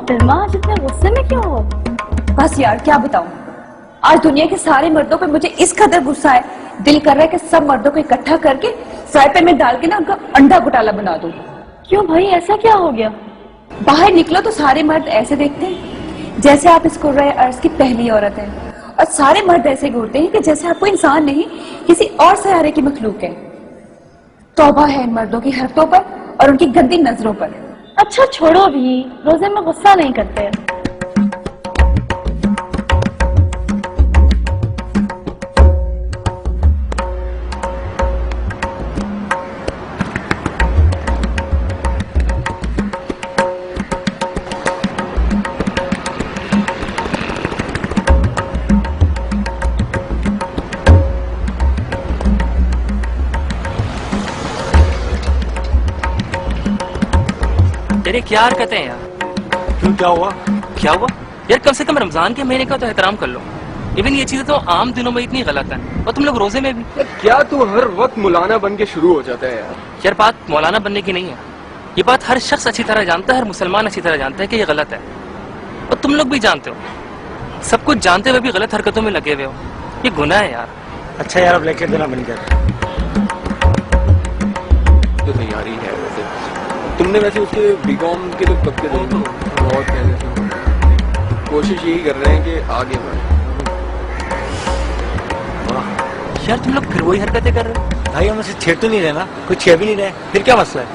मोहतरमा आज इतने गुस्से में क्यों हो? बस यार क्या बताऊं, आज दुनिया के सारे मर्दों पे मुझे इस कदर गुस्सा है, दिल कर रहा है कि सब मर्दों को इकट्ठा करके फ्राई पैन में डाल के ना उनका अंडा घोटाला बना दूं। क्यों भाई, ऐसा क्या हो गया? बाहर निकलो तो सारे मर्द ऐसे देखते हैं जैसे आप इस कुर्रे अर्ज की पहली औरत हैं, और सारे मर्द ऐसे घूरते हैं कि जैसे आप कोई इंसान नहीं किसी और सयारे की मखलूक है। तौबा है इन मर्दों की हरकतों पर और उनकी गंदी नजरों पर। अच्छा छोड़ो भी, रोजे में गुस्सा नहीं करते। तेरे क्या हरकतें हैं यार? क्यों, क्या हुआ? क्या हुआ यार, कम से कम रमजान के महीने का तो एहतराम कर लो। इवन ये चीजें तो आम दिनों में इतनी गलत है, और तुम लोग रोजे में भी। क्या तू हर वक्त मौलाना बन के शुरू हो जाता है यार? यार बात मौलाना बनने की नहीं है, ये बात हर शख्स अच्छी तरह जानता है, हर मुसलमान अच्छी तरह जानता है कि ये गलत है, और तुम लोग भी जानते हो। सब कुछ जानते हुए भी गलत हरकतों में लगे हुए हो, ये गुनाह है यार। अच्छा यार, अब लेकर देना बंद कर। तो तैयारी है वैसे तुमने, वैसे उसके बीकॉम के तो कब के बहुत पहले से कोशिश यही कर रहे हैं कि आगे बढ़े। यार तुम लोग फिर वही हरकतें कर रहे हो। भाई हम उसे छेड़ तो नहीं रहे ना, कुछ छेड़ भी नहीं रहे, फिर क्या मसला है?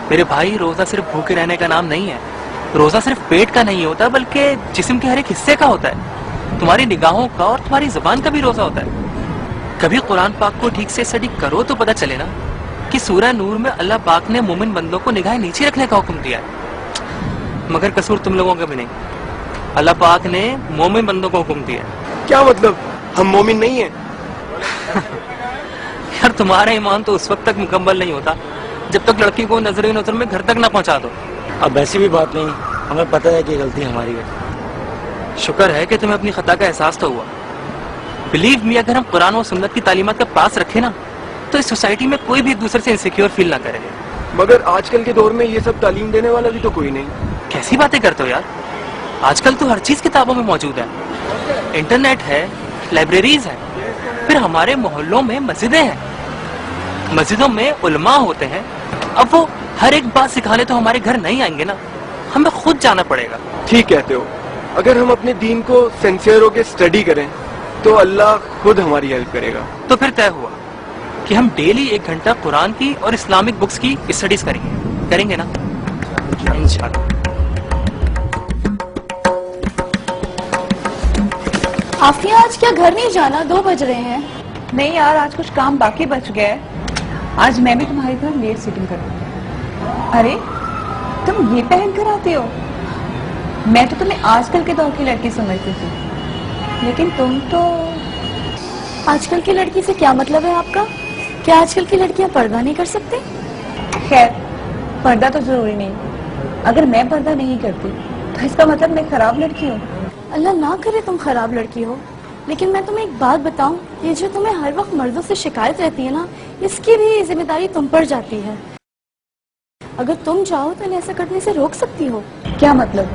मेरे भाई, रोजा सिर्फ भूखे रहने का नाम नहीं है। रोजा सिर्फ पेट का नहीं होता, बल्कि जिस्म के हर एक हिस्से का होता है। तुम्हारी निगाहों का और तुम्हारी जुबान का भी रोजा होता है। कभी कुरान पाक को ठीक से स्टडी करो तो पता चले ना कि सूरह नूर में अल्लाह पाक ने मोमिन बंदों को निगाहें नीचे रखने का हुक्म दिया है, मगर कसूर तुम लोगों का भी नहीं। अल्लाह पाक ने मोमिन बंदों को हुक्म दिया है। क्या मतलब, हम मोमिन नहीं हैं? यार तुम्हारा ईमान तो उस वक्त तक मुकम्मल नहीं होता जब तक लड़की को नजर नजर में घर तक ना पहुंचा दो। अब वैसी भी बात नहीं, हमें पता है कि गलती हमारी है। शुक्र है कि तुम्हें अपनी खता का एहसास तो हुआ। बिलीव मी, अगर हम कुरान और सुन्नत की तालीमात का पास रखे ना, तो इस सोसाइटी में कोई भी एक दूसरे से इनसिक्योर फील ना करे। मगर आजकल के दौर में ये सब तालीम देने वाला भी तो कोई नहीं। कैसी बातें करते हो यार, आजकल तो हर चीज किताबों में मौजूद है। इंटरनेट है, लाइब्रेरीज है, फिर हमारे मोहल्लों में मस्जिदें हैं, मस्जिदों में उलमा होते हैं। अब वो हर एक बात सिखाने तो हमारे घर नहीं आएंगे ना, हमें खुद जाना पड़ेगा। ठीक कहते हो, अगर हम अपने दीन को सिंसियर होकर स्टडी करें तो अल्लाह खुद हमारी हेल्प करेगा। तो फिर तय हुआ कि हम डेली 1 घंटा कुरान की और इस्लामिक बुक्स की स्टडीज करेंगे ना, इंशाल्लाह। आफिया, आज क्या घर नहीं जाना? 2 बज रहे हैं। नहीं यार, आज कुछ काम बाकी बच गया है, आज मैं भी तुम्हारी तरह लेट सीटिंग करूंगी। अरे तुम ये पहन कर आती हो? मैं तो तुम्हें आजकल के दौर की लड़की समझती थी, लेकिन तुम तो। आजकल की लड़की से क्या मतलब है आपका? क्या आजकल की लड़कियां पर्दा नहीं कर सकते? खैर, पर्दा तो जरूरी नहीं, अगर मैं पर्दा नहीं करती तो इसका मतलब मैं खराब लड़की हूँ। अल्लाह ना करे तुम खराब लड़की हो, लेकिन मैं तुम्हें एक बात बताऊं, ये जो तुम्हें हर वक्त मर्दों से शिकायत रहती है ना, इसकी भी जिम्मेदारी तुम पर जाती है। अगर तुम चाहो तो इन्हें ऐसा करने से रोक सकती हो। क्या मतलब?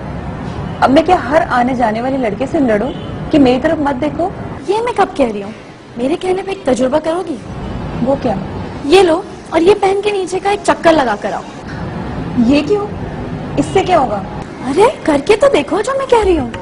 अब मैं क्या हर आने जाने वाली लड़के से लड़ूं कि मेरी तरफ मत देखो? ये मैं कब कह रही हूँ? मेरे कहने पे एक तजुर्बा करोगी? वो क्या? ये लो और ये पहन के नीचे का एक चक्कर लगा कर आओ। ये क्यों? इससे क्या होगा? अरे करके तो देखो जो मैं कह रही हूँ।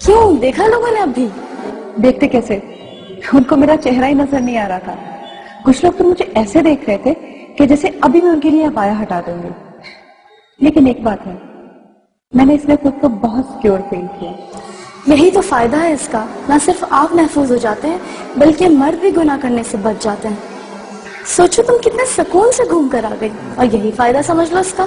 क्यों, देखा लोगों ने? अब भी देखते कैसे, उनको मेरा चेहरा ही नजर नहीं आ रहा था। कुछ लोग तो मुझे ऐसे देख रहे थे कि जैसे अभी मैं उनके लिए अबाया हटा दूंगी। लेकिन एक बात है, मैंने इसमें खुद को बहुत सिक्योर फील किया। یہی تو فائدہ ہے اس کا، نہ صرف آپ محفوظ ہو جاتے ہیں بلکہ مرد بھی گناہ کرنے سے بچ جاتے ہیں۔ سوچو تم کتنے سکون سے گھوم کر آ گئی، اور یہی فائدہ سمجھ لو اس کا۔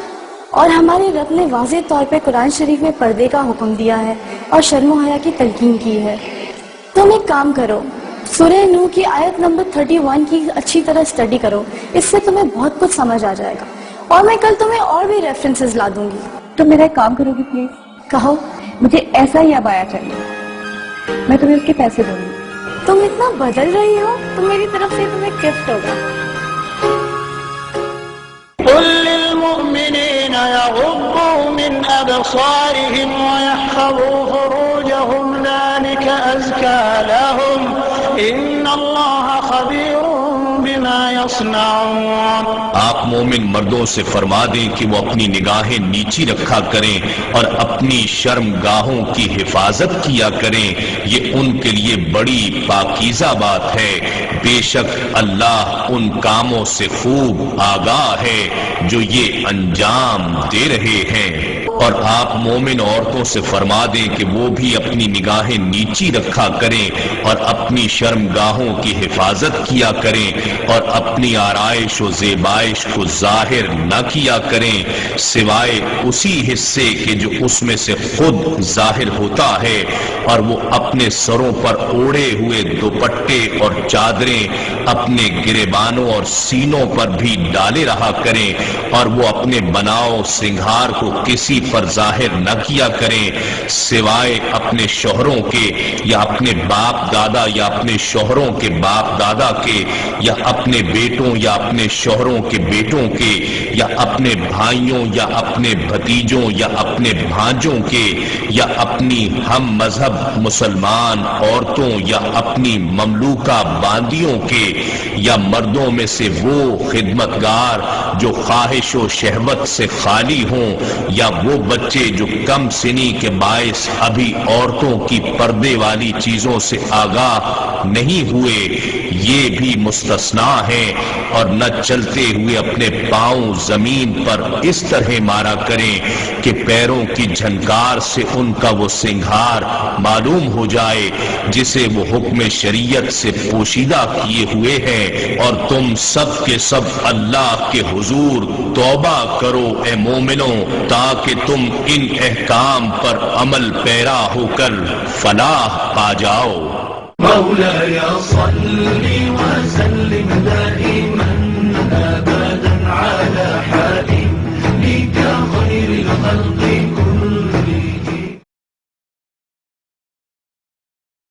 اور ہمارے رب نے واضح طور پہ قرآن شریف میں پردے کا حکم دیا ہے اور شرم و حیا کی تلقین کی ہے۔ تم ایک کام کرو، سورہ نوح کی آیت نمبر 31 کی اچھی طرح اسٹڈی کرو، اس سے تمہیں بہت کچھ سمجھ آ جائے گا، اور میں کل تمہیں اور بھی ریفرنسز لا دوں گی۔ تو میرا ایک کام کرو گی پلیز؟ کہو۔ مجھے ایسا ہی ابایا چاہیے، میں تمہیں اس کے پیسے دوں گی۔ تم اتنا بدل رہی ہو تو میری طرف سے تمہیں گفٹ ہوگا۔ قل للمؤمنين يغضوا من أبصارهم ويحفظوا فروجهم ذلك أزكى لهم إن الله خبير بما يصنعون۔ آپ مومن مردوں سے فرما دیں کہ وہ اپنی نگاہیں نیچی رکھا کریں اور اپنی شرم گاہوں کی حفاظت کیا کریں، یہ ان کے لیے بڑی پاکیزہ بات ہے۔ بے شک اللہ ان کاموں سے خوب آگاہ ہے جو یہ انجام دے رہے ہیں۔ اور آپ مومن عورتوں سے فرما دیں کہ وہ بھی اپنی نگاہیں نیچی رکھا کریں اور اپنی شرم گاہوں کی حفاظت کیا کریں اور اپنی آرائش و زیبائش کو ظاہر نہ کیا کریں سوائے اسی حصے کے جو اس میں سے خود ظاہر ہوتا ہے، اور وہ اپنے سروں پر اوڑھے ہوئے دوپٹے اور چادریں اپنے گریبانوں اور سینوں پر بھی ڈالے رہا کریں، اور وہ اپنے بناؤ سنگھار کو کسی پر ظاہر نہ کیا کریں سوائے اپنے شوہروں کے یا اپنے باپ دادا یا اپنے شوہروں کے باپ دادا کے یا اپنے بیٹوں یا اپنے شوہروں کے بیٹوں کے یا اپنے بھائیوں یا اپنے بھتیجوں یا اپنے بھانجوں کے یا اپنی ہم مذہب مسلمان عورتوں یا اپنی مملوکہ باندیوں کے یا مردوں میں سے وہ خدمتگار جو خواہش و شہوت سے خالی ہوں یا وہ بچے جو کم سنی کے باعث ابھی عورتوں کی پردے والی چیزوں سے آگاہ نہیں ہوئے، یہ بھی مستثنا ہیں۔ اور نہ چلتے ہوئے اپنے پاؤں زمین پر اس طرح مارا کریں کہ پیروں کی جھنکار سے ان کا وہ سنگھار معلوم ہو جائے جسے وہ حکم شریعت سے پوشیدہ کیے ہوئے ہیں۔ اور تم سب کے سب اللہ کے حضور توبہ کرو اے مومنوں، تاکہ تم ان احکام پر عمل پیرا ہو کر فلاح پا جاؤ۔ مولاي صل وسلم دائما أبدا على حبيبك خير الخلق